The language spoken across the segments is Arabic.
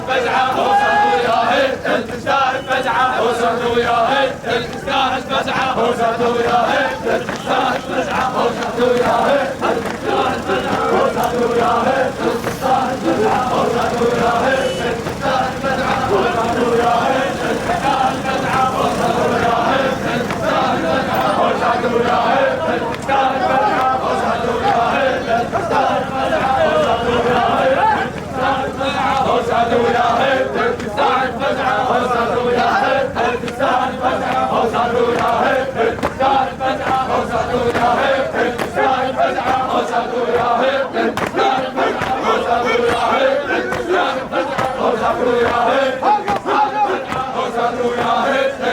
فزعة وصلوا يا هيل تستاهل فزعة وصلوا يا هيل تستاهل فزعة وصلوا يا هيل تستاهل فزعة وصلوا يا هيل تستاهل فزعة وصلوا يا هيل تستاهل فزعة وصلوا يا هيل تستاهل فزعة وصلوا يا هيل تستاهل فزعة وصلوا يا هيل تستاهل فزعة وصلوا يا هيل تستاهل فزعة وصلوا يا هيل تستاهل فزعة وصلوا يا هيل تستاهل فزعة وصلوا يا هيل تستاهل فزعة وصلوا يا هيل تستاهل فزعة وصلوا يا هيل تستاهل فزعة وصلوا يا هيل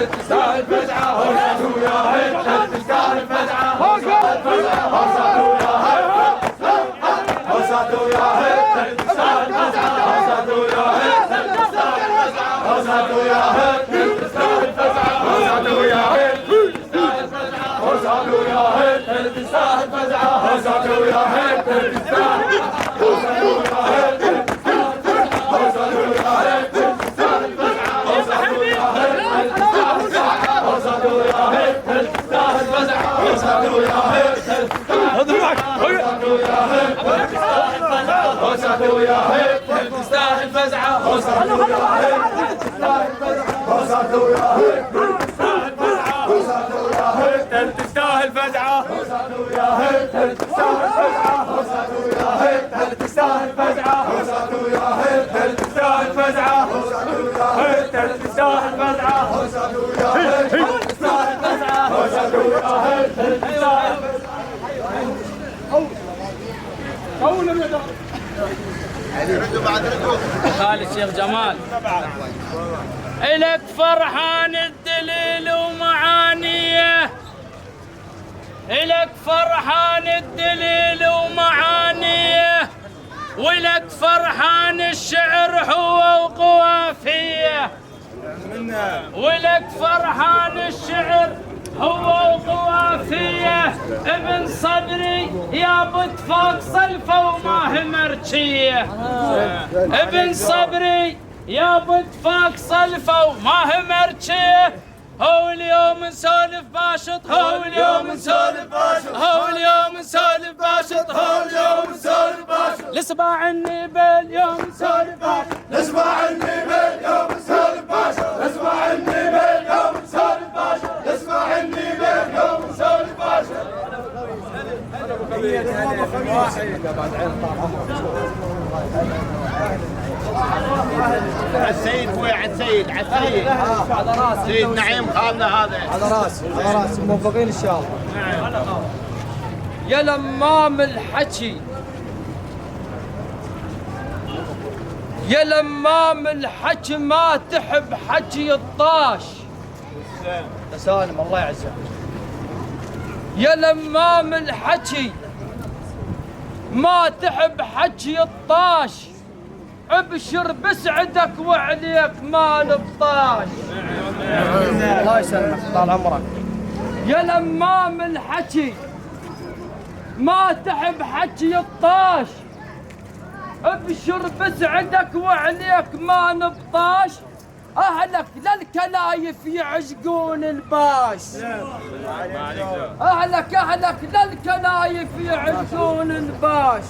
تستاهل فزعة وصلوا يا هيل تستاهل فزعة وصلوا يا هيل تستاهل فزعة وصلوا يا هيل وصلوا يا هيل تستاهل فزعة وصلوا يا هيل تستاهل فزعة وصلوا يا هيل وصلوا يا هيل تستاهل فزعة وصلوا يا هيل تستاهل فزعة وصلوا يا هيل تستاهل فزعة وصلوا يا هيل تستاهل فزعة وصلوا يا هيل تستاهل فزعة وصلوا يا هيل تستاهل وصلوا يا هيل تستاهل فزعة وصلوا يا هيل تستاهل فزعة وصلوا يا هيل تستاهل فزعة وصلوا يا هيل تستاهل فزعة وصلوا يا هيل وصلوا يا هيل تستاهل فزعة وصلوا يا هيل تستاهل فزعة وصلوا يا هيل تستاهل فزعة وصلوا يا هيل تستاهل فزعة وصلوا يا هيل تستاهل فزعة وصلوا يا هيل تستاهل فزعة وصلوا يا هيل تستاهل فزعة وصلوا يا هيل تستاهل فزعة وصلوا يا هيل تستاهل فزعة وصلوا يا هيل تستاهل خالد شيخ جمال إلك فرحان الدليل ومعانيه إلك فرحان الدليل ومعانيه ولك فرحان الشعر هو وقوافيه ولك فرحان الشعر هو وقوافيه ابن صبري يا بتفاق صلفه وما هي مرجيه ابن صبري يا بتفاق صلفه وما هي مرجيه هو اليوم نسولف باشط هو اليوم نسولف باشط هو اليوم نسولف باشط هو اليوم نسولف باشط لصباع النبي اليوم نسولف باشط لصباع النبي اليوم نسولف باشط لصباع النبي اليوم نسولف باشط لصباع النبي اليوم نسولف باشط السيد ابوي عن سيد عن سيد على راسي سيد نعيم خالنا هذا على راسي موفقين ان شاء الله. يا لمام الحكي يا لمام الحكي ما تحب حكي الطاش سالم الله يعزك. يا لمام الحكي ما تحب حكي الطاش ابشر بسعدك وعليك ما نبطاش الله يسلمك طال عمرك. يا لمام الحكي ما تحب حكي الطاش ابشر بسعدك وعليك ما نبطاش اهلك للكلايف يعشقون الباش اهلك للكلايف يعشقون الباش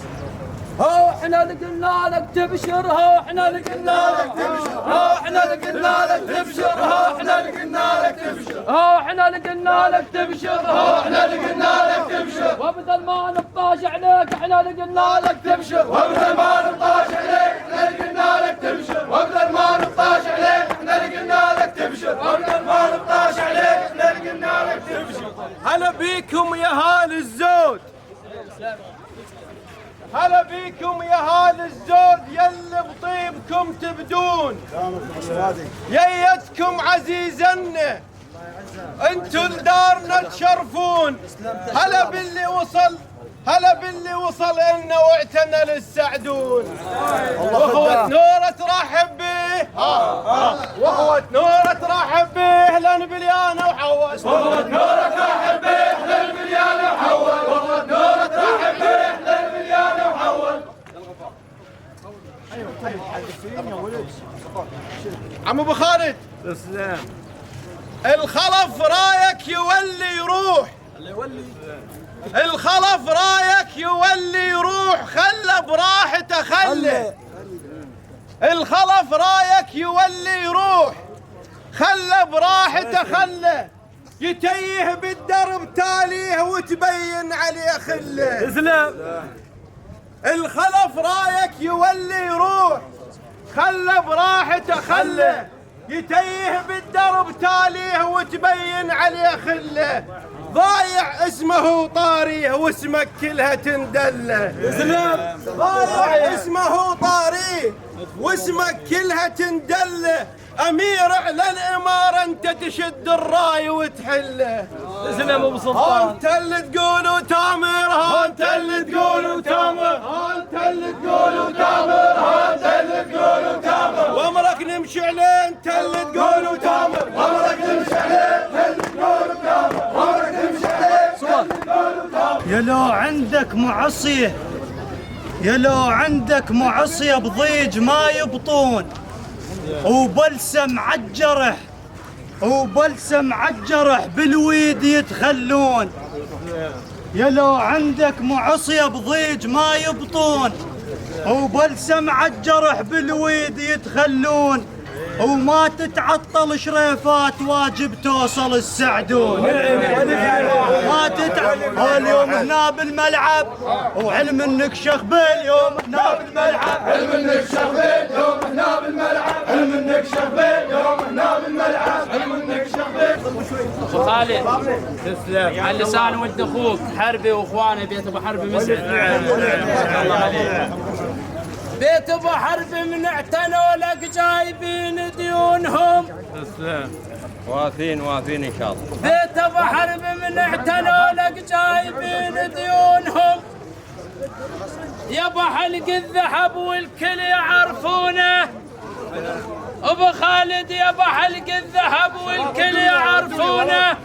هو احنا اللي قلنا لك تبشر هو احنا اللي قلنا لك تبشر هو احنا اللي قلنا لك تبشر هو احنا اللي قلنا لك تبشر هو احنا اللي قلنا لك تبشر هو احنا اللي قلنا لك تبشر وبدل ما نبطاش عليك احنا اللي قلنا لك تبشر وبدل ما نبطاش عليك احنا اللي قلنا لك تبشر وبدل ما نبطاش عليك احنا اللي قلنا لك تبشر وبدل ما نبطاش عليك احنا اللي قلنا لك تبشر. هلا بيكم يا هال الزود هلا بيكم يا هال الزود يلي بطيبكم تبدون ييتكم عزيزنا انتو لدارنا تشرفون هلا باللي وصل هلا باللي وصل لنا واعتنى للسعدون واخوة نورة ترحب به واخوة نورة ترحب به لنبليانة وحول واخوة نورة ترحب به للبليانة وحول واخوة نورة ترحب به للبليانة وحول عم ابو خالد تسلم. الخلف رايك يولي يروح، الخلف رايك يولي يروح، خله براحته خله. الخلف رايك يولي يروح، خله براحته خله. يتيه بالدرب تاليه وتبين عليه خله. تسلم. الخلف رايك يولي يروح، خله براحته خله. يتيه بالدرب تاليه وتبين عليه خله. ضايع اسمه طاريه واسمك كلها تندله. ضايع اسمه طاريه واسمك كلها تندله. امير على الاماره انت تشد الراي وتحله. تسلم ابو ها سلطان. انت اللي تقول وتامر، ها انت اللي تقول وتامر، ها انت اللي تقول وتامر، ها انت اللي تقول وتامر. وامرك نمشي عليه انت اللي تقول وتامر، وامرك نمشي عليه انت اللي تقول وتامر، وامرك نمشي عليه انت اللي تقول وتامر. يا لو عندك معصيه، يا لو عندك معصيه بضيج ما يبطون، وبلسم عالجرح، وبلسم عالجرح بالويد يتخلون. يا لو عندك معصيه بضيج ما يبطون، وبلسم عالجرح بالويد يتخلون. وما تتعطل شريفات واجب توصل السعدون. ما تتعطل اليوم هنا بالملعب، وعلم انك شخبيل يوم هنا بالملعب. علم انك شغبيل يوم هنا بالملعب، علم انك شغبيل يوم هنا بالملعب، علم انك شغبيل. ابو خالد تسلم. على لسان ولد اخوك حربي واخوانه بيت ابو حربي مسعد. الله عليك. بيت ابو حربي من اعتنوا لك جايبين ديونهم. تسلم. واثين ان شاء الله. بيت ابو حربي من اعتنوا لك جايبين ديونهم. يا ابو حلق الذهب والكل يعرفونه. ابو خالد يا ابو حلق الذهب والكل يعرفونه.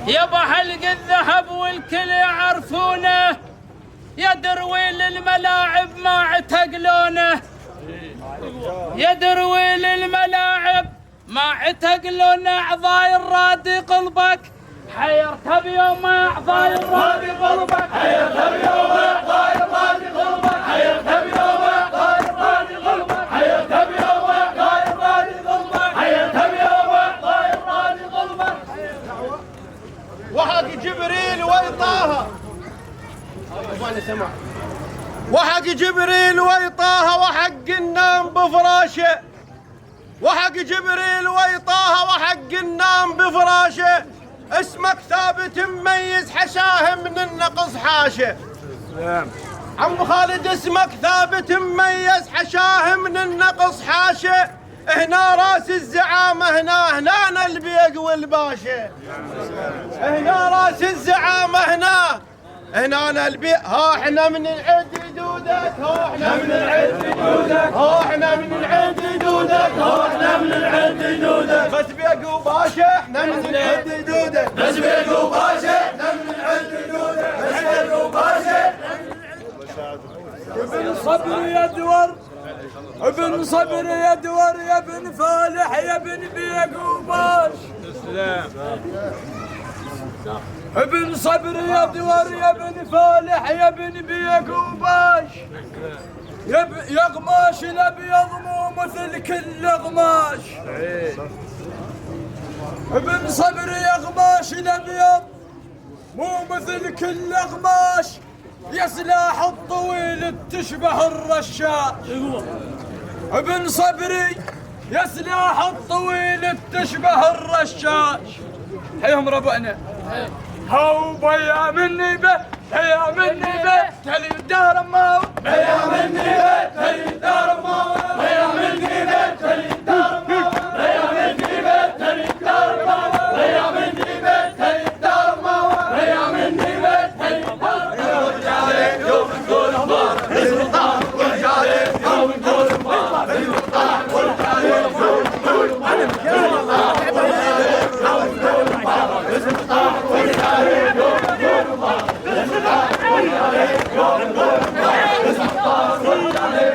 يا ابو حلق الذهب والكل يعرفونه. يا درويل الملاعب ما اعتقلونه. يا درويل الملاعب ما اعتقلونه. اعضاء الرادي قلبك حيرت بيوم اعضاء الرادي قلبك. حيرت بيوم اعضاء الرادي قلبك. حيرت بيوم اعضاء الرادي قلبك. حيرت بيوم اعضاء الرادي قلبك. حيرت بيوم اعضاء الرادي قلبك. وحق جبريل ويطاها، وحق جبريل ويطاها، وحق النام بفراشه. وحق جبريل ويطاها، وحق النام بفراشه. اسمك ثابت مميز حشاه من النقص حاشه. عم خالد اسمك ثابت مميز حشاه من النقص حاشه. هنا راس الزعامة، هنا البيق والباشا. هنا راس الزعامة، هنا البيق. ها احنا من العد دودك، ها احنا من العد دودك، ها احنا من العد دودك، ها احنا من العد دودك. بس بيق وباشا احنا من العد دودك، بس بيق وباشا احنا من العد دودك، بس بيق وباشا. ابن صبر يا دور، ابن صبر يا دور، يا ابن فالح، يا ابن بيق وباش. ابن صبر يا دور، يا ابن فالح، يا ابن بيق وباش. يا قماش الابيض مو مثل كل قماش. ابن صبر يا قماش الابيض مو مثل كل قماش. يا سلاح الطويل تشبه الرشاش. ابن صبري يا سلاح الطويل تشبه الرشاش. حيهم ربعنا. هاو بيا مني به، بيا مني به، تلي الدار ماو. بيا مني به، تلي الدار ماو. بيا مني به، تلي الدار ماو. بيا مني به، تلي الدار ماو. بيا مني به، تلي الدار ماو. بيا مني به، تلي الدار ماو. يوم نقول مبار السلطان والجاري، يوم نقول مبار السلطان والجاري، يوم نقول مبار السلطان والجاري، يوم نقول مبار السلطان والجاري، يوم نقول مبار السلطان والجاري.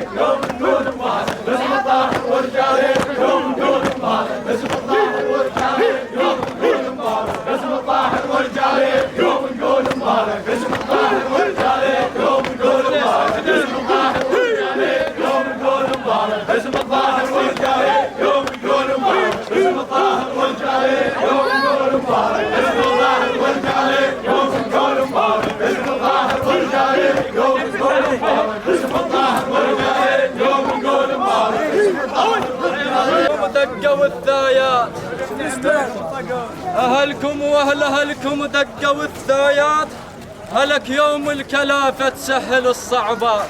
مبارك اسم الظاهر والجاهل يوم يقول مبارك اسم الظاهر والجاهل يوم يقول مبارك اسم الظاهر والجاهل يوم يقول مبارك اسم الظاهر والجاهل يوم يقول مبارك اسم الظاهر والجاهل يوم يقول مبارك دقوا الثايات أهلكم وأهل أهلكم دقوا الثايات هلك يوم الكلافة تسهل الصعبات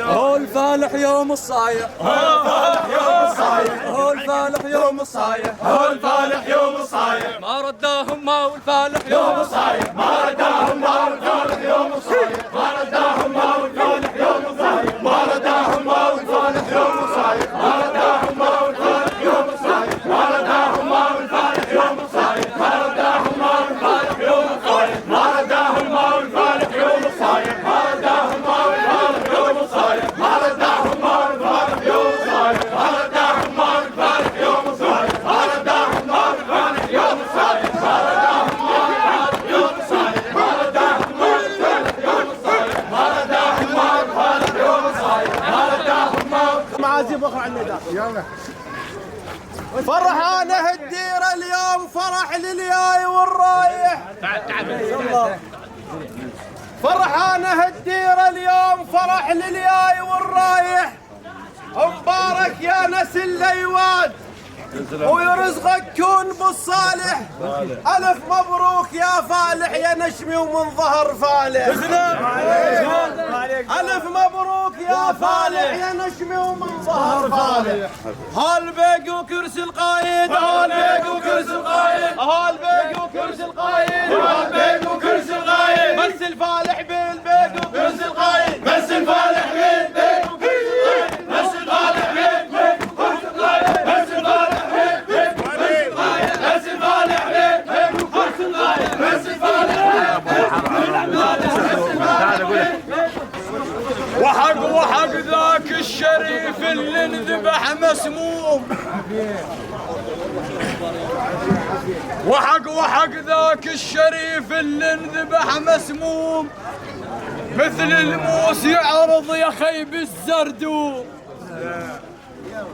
هو الفالح يوم الصايع هو الفالح يوم الصايع هو الفالح يوم الصايع هو الفالح يوم الصايع ما رداهم ما هو الفالح يوم الصايع ما رداهم ما هو الفالح يوم الصايع ما رداهم ما هو الفالح يوم الصايع ما رداهم ما هو الفالح يوم الصايع ما رداهم ما هو الفالح يوم الصايع ما رداهم ما هو الفالح يوم الصايع ما رداهم ما هو الفالح يوم الصايع ما رداهم ما هو الفالح يوم الصايع ما رداهم ما هو الفالح يوم الصايع ما رداهم ما هو الفالح يوم الصايع ما رداهم ما هو الفالح يوم الصايع ما رداهم ما هو الفالح يوم الصايع ما رداهم ما هو الفالح يوم الصايع ما رداهم ما هو الفالح يوم الصايع ما رداهم ما هو الفالح يوم الصايع ما رداهم ما هو معازيم اخرى على الميدان يلا فرحانه الديره اليوم فرح للياي والرايح فرحانه الديره اليوم فرح للياي والرايح مبارك يا نسل الليوان ويرزقك كون بالصالح ألف مبروك يا فالح يا نشمي ومن ظهر فالح ألف مبروك يا فالح يا نشمي ومن ظهر فالح هالبيق وكرسي القايد هالبيق وكرسي القايد هالبيق وكرسي القايد هالبيق وكرسي القايد بس الفالح بالبيق وكرسي القايد بس الفالح بالبيق وكرسي القايد بس الفالح بالبيق وكرسي القايد بس الفالح بالبيق وكرسي القايد بس الفالح بالبيق وكرسي القايد بس الفالح وحق ذاك الشريف اللي انذبح مسموم وحق ذاك الشريف اللي انذبح مسموم مثل الموس يعرض يا خيب الزردوم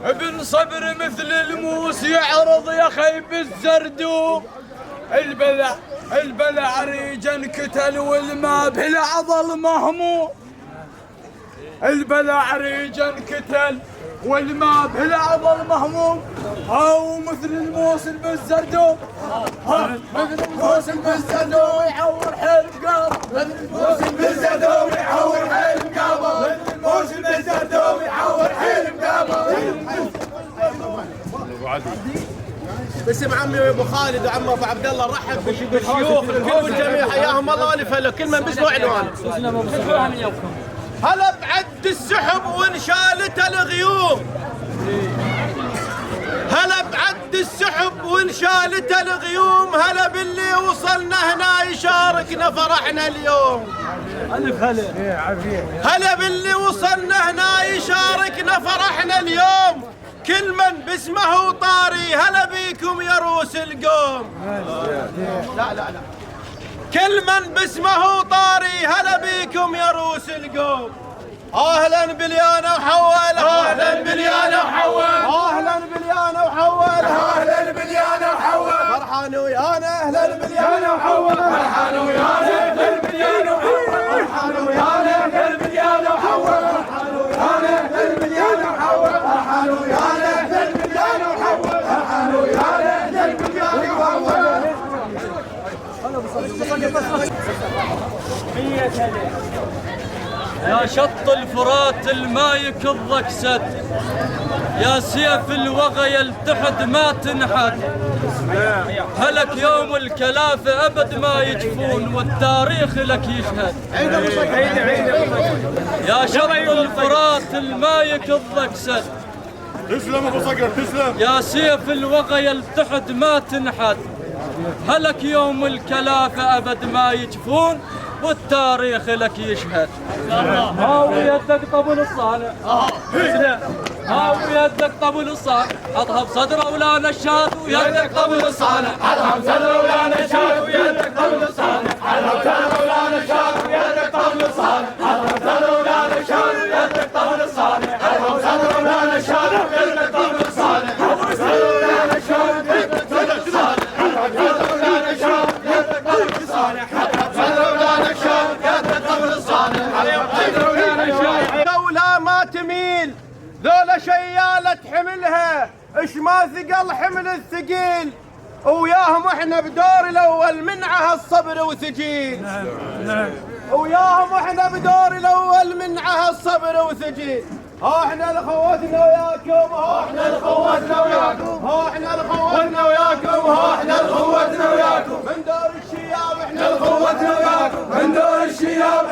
ابن صبر مثل الموس يعرض يا خيب الزردوم البلع ريجا انكتل والما بلا ظل مهموم البلع ريجا انكتل والما بلا ظل مهموم او مثل الموسم بالزردوم مثل الموسم بالزردوم يعور حلم قابل مثل الموسم بالزردوم يعور حلم قابل مثل الموسم بالزردوم يعور حلم قابل باسم عمي وابو خالد وعم ابو عبد الله رحب بالشيوخ الكل والجميع حياهم الله الف هلا كل من باسمه عنوان هلا بعد السحب وانشالت الغيوم هلا بعد السحب وانشالت الغيوم هلا باللي وصلنا هنا يشاركنا فرحنا اليوم هلا باللي وصلنا هنا يشاركنا فرحنا اليوم كل من باسمه طاري هلا بيكم يا روس القوم لا كل من باسمه طاري هلا بيكم يا روس القوم اهلا بليانا وحول اهلا بليانا وحول اهلا بليانا وحول اهلا بليانا وحول فرحان ويانا اهلا بليانا وحول فرحان ويانا اهلا بليانا وحول فرحان ويانا اهلا بليانا وحول فرحان ويانا اهلا بليانا وحول فرحان ويانا اهلا بليانا وحول فرحان ويانا اهلا بليانا وحول يا شط الفرات الما يكضك سد يا سيف الوغى يلتحد ما تنحد هلك يوم الكلافة أبد ما يجفون والتاريخ لك يشهد يا شط الفرات الما يكضك سد تسلم ابو صقر تسلم يا سيف الوغى يلتحد ما تنحد هلك يوم الكلافة أبد ما يجفون والتاريخ لك يشهد هاو يدك طبل الصانع هاو يدك طبل الصانع حطها بصدره ولا نشاد ويدك طبل الصانع حطها بصدره ولا نشاد ويدك طبل الصانع حطها بصدره ولا نشاد ويدك طبل الصانع حطها بصدره ولا نشاد ويدك طبل الصانع حطها بصدره ذولا شيالة حملها اش ما ثقل حمل الثقيل، وياهم احنا بدور الاول منعها الصبر وثقيل. وياهم احنا بدور الاول منعها الصبر وثقيل. ها احنا لخوتنا وياكم، ها احنا لخوتنا وياكم، ها احنا لخوتنا وياكم، ها احنا لخوتنا وياكم، من دور الشياب احنا لخوتنا وياكم، من دور الشياب